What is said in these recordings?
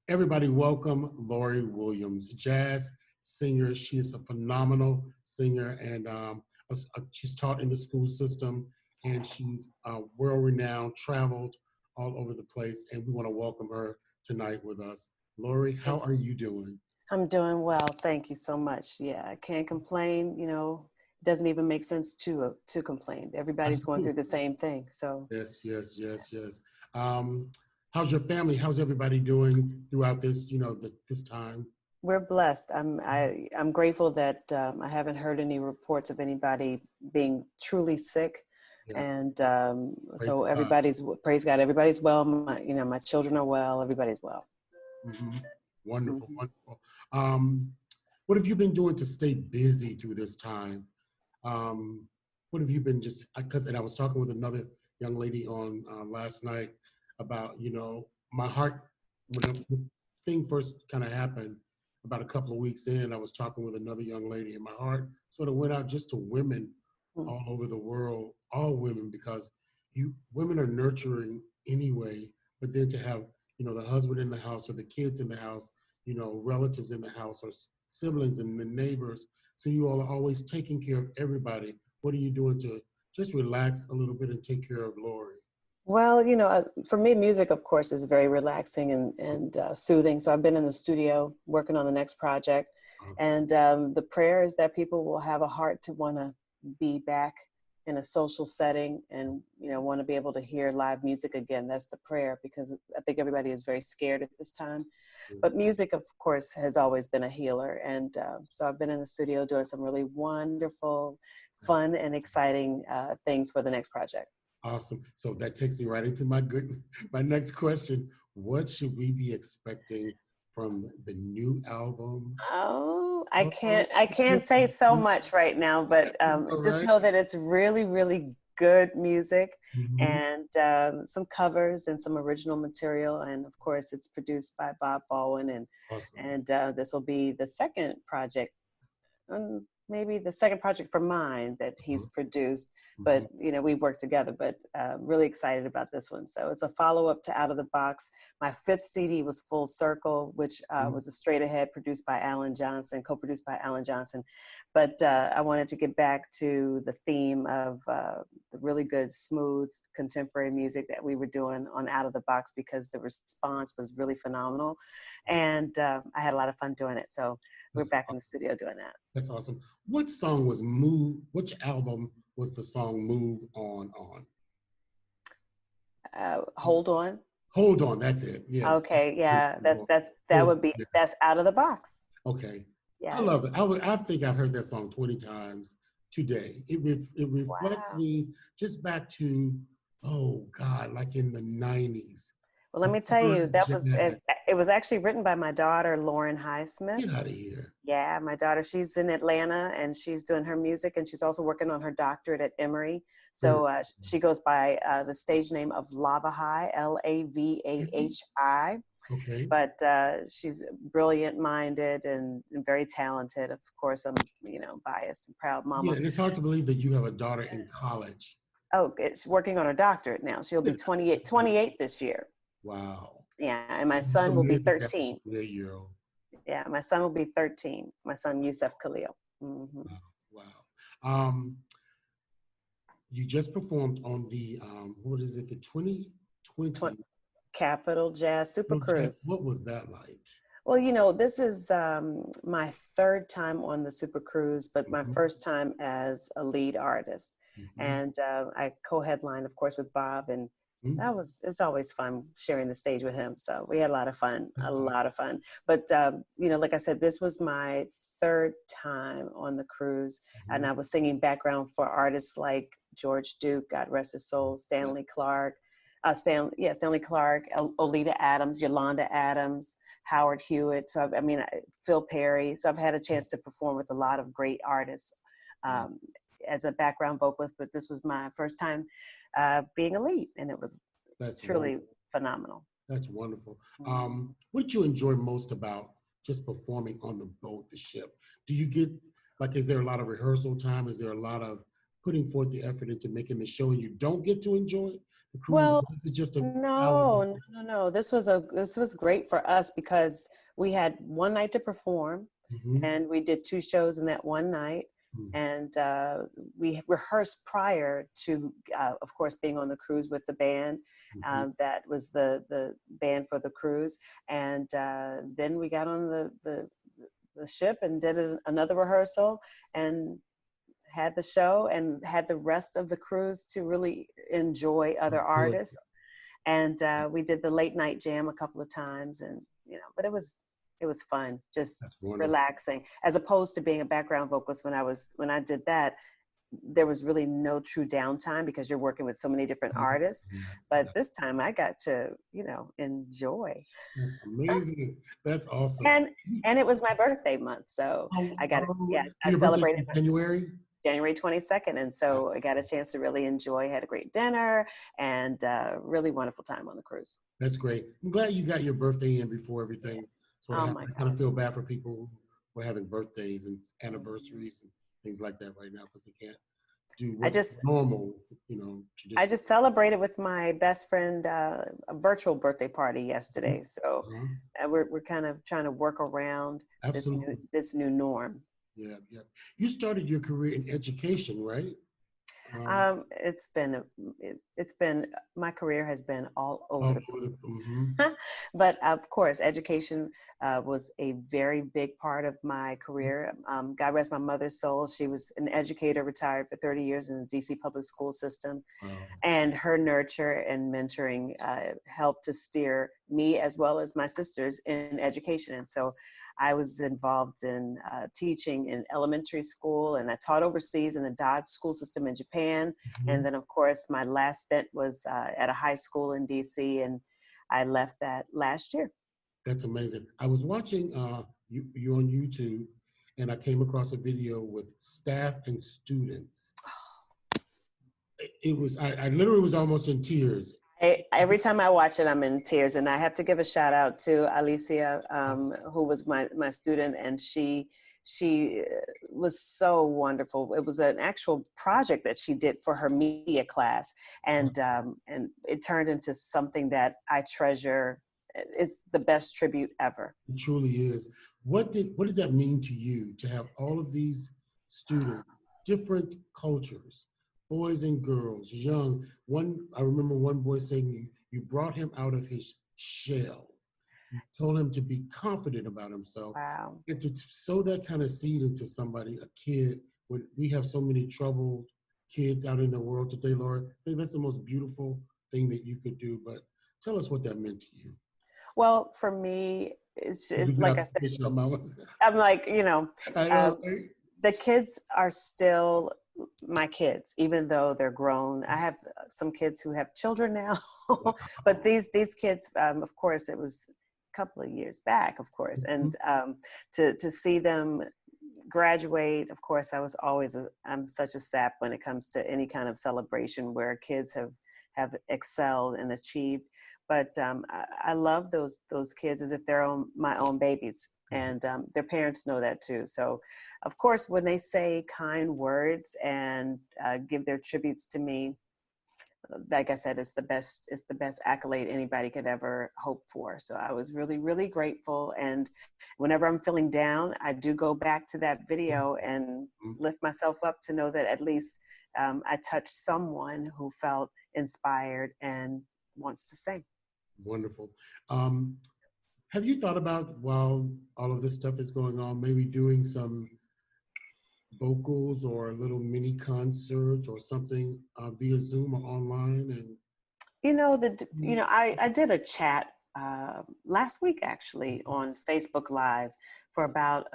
Everybody welcome Lori Williams, jazz singer. She is a phenomenal singer, and she's taught in the school system, and she's world-renowned, traveled all over the place, and we want to welcome her tonight with us. Lori, how are you doing? I'm doing well. Thank you so much. Yeah, I can't complain. It doesn't even make sense to complain. Everybody's going through the same thing. So Yes. How's your family? How's everybody doing throughout this, this time? we're blessed. I'm grateful that I haven't heard any reports of anybody being truly sick. Yeah. And Praise so God. praise God. Everybody's well. My children are well. Everybody's well. Mm-hmm. Wonderful, Mm-hmm. wonderful. What have you been doing to stay busy through this time? What have you been and I was talking with another young lady on last night about, my heart, when the thing first kind of happened about a couple of weeks in, I was talking with another young lady and my heart sort of went out just to women all over the world, all women, because women are nurturing anyway, but then to have, the husband in the house or the kids in the house, relatives in the house or siblings and the neighbors. So you all are always taking care of everybody. What are you doing to just relax a little bit and take care of Lori? Well, for me, music, of course, is very relaxing and soothing. So I've been in the studio working on the next project. And the prayer is that people will have a heart to want to be back in a social setting and, want to be able to hear live music again. That's the prayer, because I think everybody is very scared at this time. But music, of course, has always been a healer. And so I've been in the studio doing some really wonderful, fun and exciting things for the next project. Awesome. So that takes me right into my next question. What should we be expecting from the new album? Oh, I can't say so much right now, but just know that it's really, really good music and some covers and some original material. And of course, it's produced by Bob Baldwin, and this will be the second project. Maybe the second project for mine that he's produced, but we work together, but really excited about this one. So it's a follow-up to Out of the Box. My fifth CD was Full Circle, which was a straight ahead produced by Alan Johnson, co-produced by Alan Johnson. But I wanted to get back to the theme of the really good, smooth, contemporary music that we were doing on Out of the Box, because the response was really phenomenal. And I had a lot of fun doing it. So we're back in the studio doing that. That's awesome. What song was Move? Which album was the song Move On? Hold On. Hold On, that's it. Yes. Okay, yeah, that's Out of the Box. Okay. Yeah. I love it. I think I've heard that song 20 times today. It reflects me just back to, oh God, like in the 90s. Well, let me tell you, it was actually written by my daughter, Lauren Highsmith. Get out of here. Yeah, my daughter, she's in Atlanta and she's doing her music, and she's also working on her doctorate at Emory. So she goes by the stage name of Lavahai, L-A-V-A-H-I. Okay. But she's brilliant-minded and very talented. Of course, I'm, biased and proud mama. Yeah, and it's hard to believe that you have a daughter in college. Oh, it's working on her doctorate now. She'll be 28 this year. Wow. Yeah, and my son will be 13. Year-old. Yeah, my son will be 13. My son, Yusef Khalil. Mm-hmm. Wow. You just performed on the, what is it, the 2020 Capital Jazz Super Cruise. What was that like? Well, this is my third time on the Super Cruise, but my first time as a lead artist. And I co-headlined, of course, with Bob, and it's always fun sharing the stage with him. So we had a lot of fun, lot of fun. But, like I said, this was my third time on the cruise, and I was singing background for artists like George Duke, God rest his soul, Stanley Clarke, Stanley Clark, Oleta Adams, Yolanda Adams, Howard Hewitt. So Phil Perry. So I've had a chance to perform with a lot of great artists as a background vocalist. But this was my first time being a lead, and it was truly phenomenal. That's wonderful. What did you enjoy most about just performing on the boat, the ship? Do you get, like, is there a lot of rehearsal time? Is there a lot of putting forth the effort into making the show and you don't get to enjoy the cruise? Well, it's just a no. This was great for us because we had one night to perform, and we did 2 shows in that one night. And we rehearsed prior to, of course, being on the cruise with the band. That was the band for the cruise. And then we got on the ship and did another rehearsal and had the show and had the rest of the cruise to really enjoy other artists. And we did the late night jam a couple of times, and but it was fun, just relaxing, as opposed to being a background vocalist. When I did that, there was really no true downtime because you're working with so many different artists. But this time I got to, enjoy. That's amazing. That's awesome. And it was my birthday month. So I got I celebrated January 22nd. And so I got a chance to really enjoy, had a great dinner, and really wonderful time on the cruise. That's great. I'm glad you got your birthday in before everything. So I kind of feel bad for people who are having birthdays and anniversaries and things like that right now because they can't do what's normal, tradition. I just celebrated with my best friend a virtual birthday party yesterday. So we're kind of trying to work around this new norm. Yeah. You started your career in education, right? It's been my career has been all over the place. But of course, education was a very big part of my career. God rest my mother's soul. She was an educator, retired for 30 years in the DC public school system. And her nurture and mentoring helped to steer me as well as my sisters in education. And so I was involved in teaching in elementary school, and I taught overseas in the Dodge school system in Japan. And then, of course, my last stint was at a high school in DC, and I left that last year. That's amazing. I was watching you on YouTube, and I came across a video with staff and students. It was, I literally was almost in tears. Every time I watch it, I'm in tears, and I have to give a shout out to Alicia, who was my student, and she was so wonderful. It was an actual project that she did for her media class, and it turned into something that I treasure. It's the best tribute ever. It truly is. What did that mean to you to have all of these students, different cultures, boys and girls, young? I remember one boy saying you brought him out of his shell. You told him to be confident about himself. Wow. And to sow that kind of seed into somebody, a kid, when we have so many troubled kids out in the world today, Lord, I think that's the most beautiful thing that you could do. But tell us what that meant to you. Well, for me, it's like I said, I'm like, the kids are still my kids, even though they're grown. I have some kids who have children now, but these kids, of course, it was a couple of years back, of course, and to see them graduate, of course, I'm such a sap when it comes to any kind of celebration where kids have excelled and achieved. But I love those kids as if they're my own babies, and their parents know that too. So, of course, when they say kind words and give their tributes to me, like I said, it's the best accolade anybody could ever hope for. So I was really, really grateful. And whenever I'm feeling down, I do go back to that video and lift myself up to know that at least I touched someone who felt inspired and wants to sing. Wonderful. Have you thought about, while all of this stuff is going on, maybe doing some vocals or a little mini concert or something via Zoom or online? And I did a chat last week actually on Facebook Live for about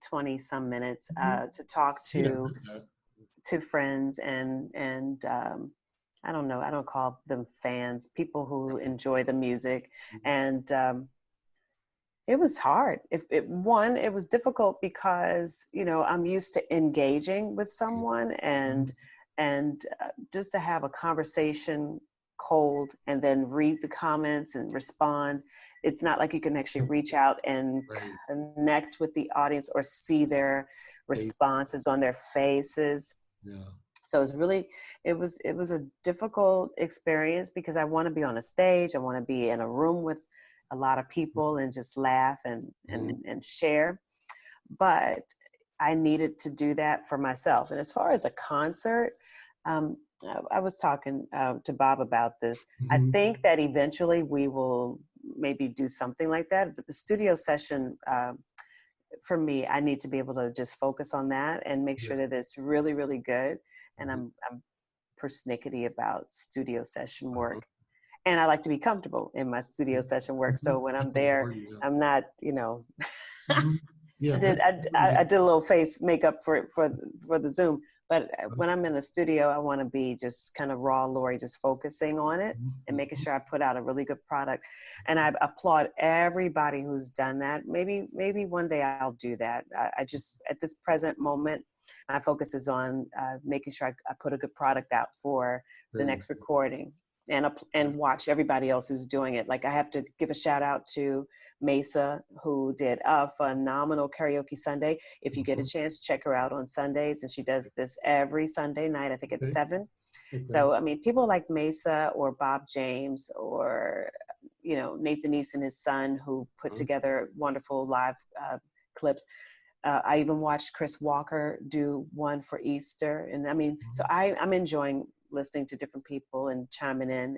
20 some minutes to talk to friends and I don't know, I don't call them fans, people who enjoy the music. And it was hard. It was difficult because, you know, I'm used to engaging with someone and just to have a conversation cold and then read the comments and respond. It's not like you can actually reach out and Right. connect with the audience or see their responses on their faces. Yeah. So it was a difficult experience because I want to be on a stage. I want to be in a room with a lot of people and just laugh and share. But I needed to do that for myself. And as far as a concert, I was talking to Bob about this. I think that eventually we will maybe do something like that. But the studio session, for me, I need to be able to just focus on that and make sure that it's really, really good. And I'm persnickety about studio session work. And I like to be comfortable in my studio session work. So when I'm there, I'm not, you know, Yeah, I did a little face makeup for the Zoom, but when I'm in the studio, I want to be just kind of raw Lori, just focusing on it and making sure I put out a really good product. And I applaud everybody who's done that. Maybe one day I'll do that. I just, at this present moment, my focus is on making sure I put a good product out for the next recording. And watch everybody else who's doing it. Like I have to give a shout out to Mesa, who did a phenomenal karaoke Sunday. If you get a chance, check her out on Sundays. And she does this every Sunday night, I think at 7. So, I mean, people like Mesa or Bob James or, you know, Nathan East and his son, who put together wonderful live clips. I even watched Chris Walker do one for Easter. And I mean, so I'm enjoying listening to different people and chiming in,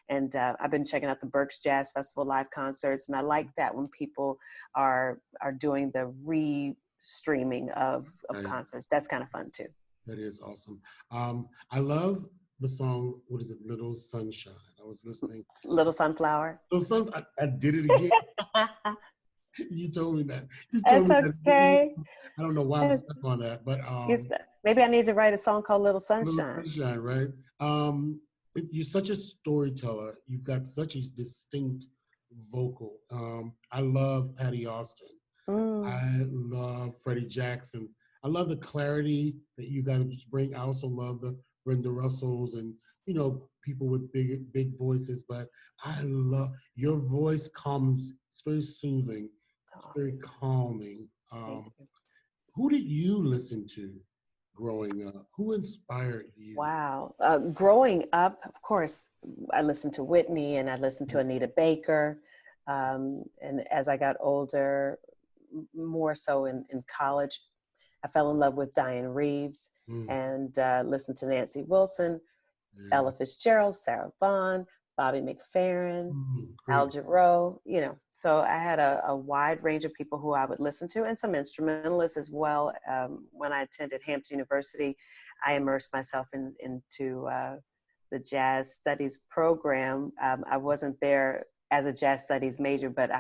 and I've been checking out the Berks Jazz Festival live concerts, and I like that when people are doing the re-streaming of concerts. That's kind of fun too. That is awesome. I love the song, what is it, Little Sunshine. I was listening. Little Sunflower. Little Sun, I did it again. You told me that. You That's told me okay. that. I don't know why I'm stuck on that, but maybe I need to write a song called Little Sunshine. Little Sunshine, right? You're such a storyteller. You've got such a distinct vocal. I love Patty Austin. I love Freddie Jackson. I love the clarity that you guys bring. I also love the Brenda Russells and, you know, people with big voices. But I love your voice. It's very soothing. It's very calming. Who did you listen to growing up? Who inspired you? Wow. Growing up, of course, I listened to Whitney and I listened to Anita Baker. And as I got older, more so in college, I fell in love with Diane Reeves and listened to Nancy Wilson, Ella Fitzgerald, Sarah Vaughan, Bobby McFerrin, Al Jarreau, you know. So I had a wide range of people who I would listen to, and some instrumentalists as well. When I attended Hampton University, I immersed myself into the jazz studies program. I wasn't there as a jazz studies major, but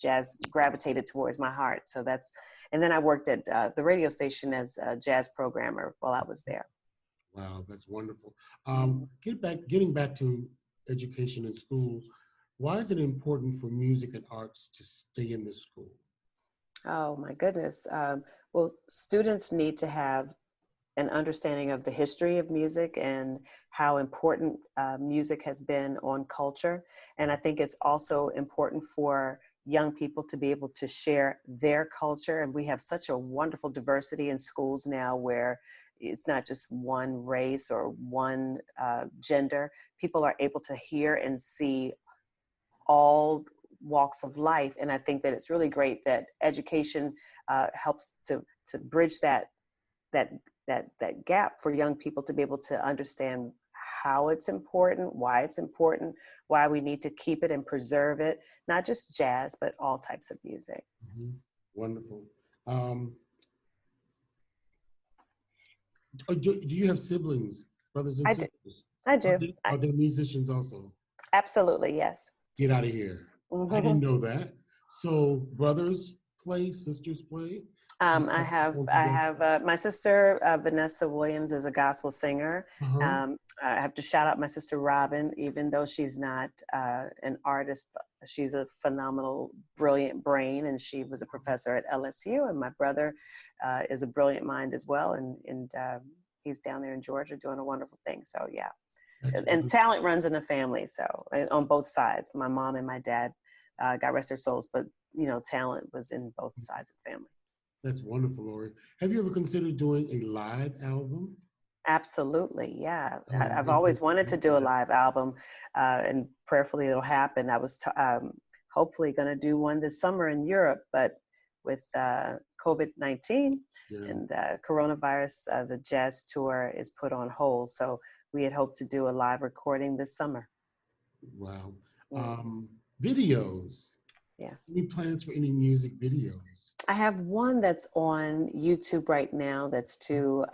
jazz gravitated towards my heart. So and then I worked at the radio station as a jazz programmer while I was there. Wow, that's wonderful. Getting back to education in school, why is it important for music and arts to stay in the school? Oh my goodness. Well, students need to have an understanding of the history of music and how important music has been on culture. And I think it's also important for young people to be able to share their culture. And we have such a wonderful diversity in schools now where it's not just one race or one gender. People are able to hear and see all walks of life. And I think that it's really great that education helps to bridge that gap for young people to be able to understand how it's important, why we need to keep it and preserve it, not just jazz, but all types of music. Wonderful. Do you have siblings, brothers and sisters? I do. Are they musicians also? Absolutely, yes. Get out of here. I didn't know that. So brothers play, sisters play? I have my sister, Vanessa Williams, is a gospel singer. I have to shout out my sister Robin, even though she's not an artist. She's a phenomenal, brilliant brain, and she was a professor at LSU. And my brother is a brilliant mind as well, and he's down there in Georgia doing a wonderful thing. So yeah, and talent runs in the family. So on both sides, my mom and my dad, God rest their souls, but talent was in both sides of the family. That's wonderful, Lori. Have you ever considered doing a live album? Absolutely, yeah. I've always wanted to do a live album, and prayerfully it'll happen. I was hopefully going to do one this summer in Europe, but with COVID-19 and coronavirus, the jazz tour is put on hold. So we had hoped to do a live recording this summer. Wow. Videos. Yeah. Any plans for any music videos? I have one that's on YouTube right now. That's to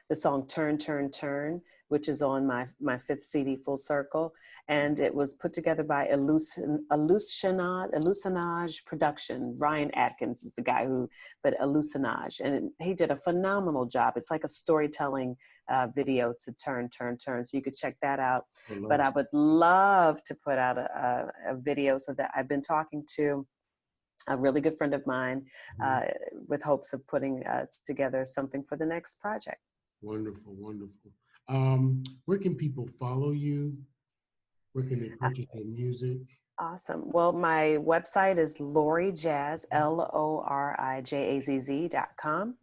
the song "Turn, Turn, Turn," which is on my fifth CD, Full Circle, and it was put together by Hallucinage Production. Ryan Atkins is the guy but Hallucinage, and he did a phenomenal job. It's like a storytelling video to "Turn, Turn, Turn," so you could check that out. But I would love to put out a video, so that I've been talking to a really good friend of mine with hopes of putting together something for the next project. Wonderful, wonderful. Where can people follow you? Where can they purchase your music? Awesome. Well, my website is LoriJazz, LORIJAZZ.com.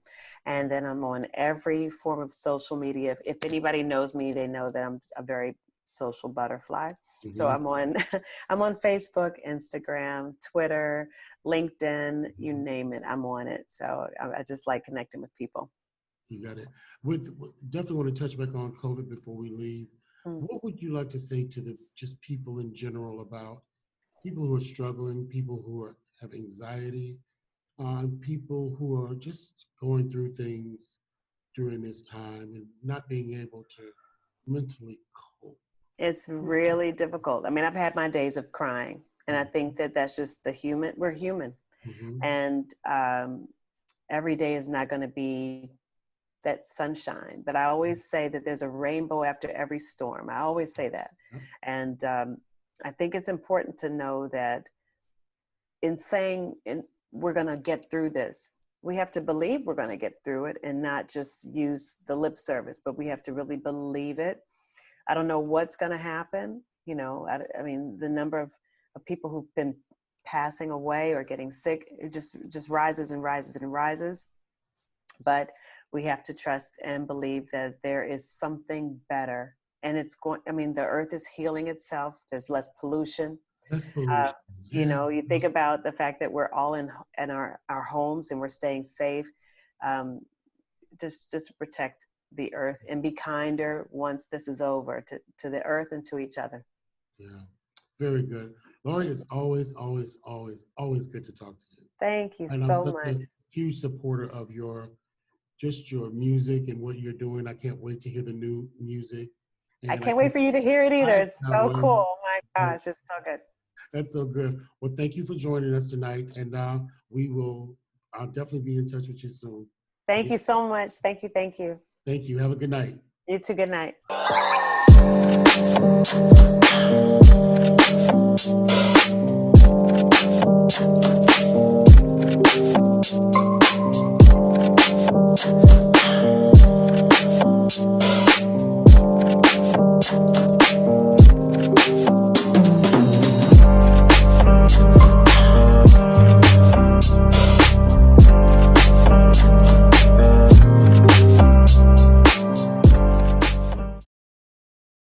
And then I'm on every form of social media. If anybody knows me, they know that I'm a very social butterfly. So I'm on Facebook, Instagram, Twitter, LinkedIn, you name it, I'm on it. So I just like connecting with people. You got it. Definitely want to touch back on COVID before we leave. What would you like to say to just people in general about people who are struggling, people who have anxiety, people who are just going through things during this time and not being able to mentally cope? It's really difficult. I mean, I've had my days of crying, and I think that that's just we're human. And every day is not going to be that sunshine, but I always say that there's a rainbow after every storm. I always say that. And I think it's important to know that in saying we're going to get through this, we have to believe we're going to get through it and not just use the lip service, but we have to really believe it. I don't know what's going to happen. I mean, the number of people who've been passing away or getting sick, it just rises and rises and rises. But we have to trust and believe that there is something better. And the earth is healing itself. There's less pollution. You think about the fact that we're all in our homes and we're staying safe. Just protect the earth and be kinder once this is over to the earth and to each other. Yeah, very good. Lori, it's always, always, always, always good to talk to you. Thank you so much. I'm a huge supporter of your music and what you're doing. I can't wait to hear the new music. And I can't wait for you to hear it either. It's so cool. Oh my gosh, it's so good. That's so good. Well, thank you for joining us tonight. And I'll definitely be in touch with you soon. Thank you so much. Thank you. Thank you. Have a good night. You too. Good night.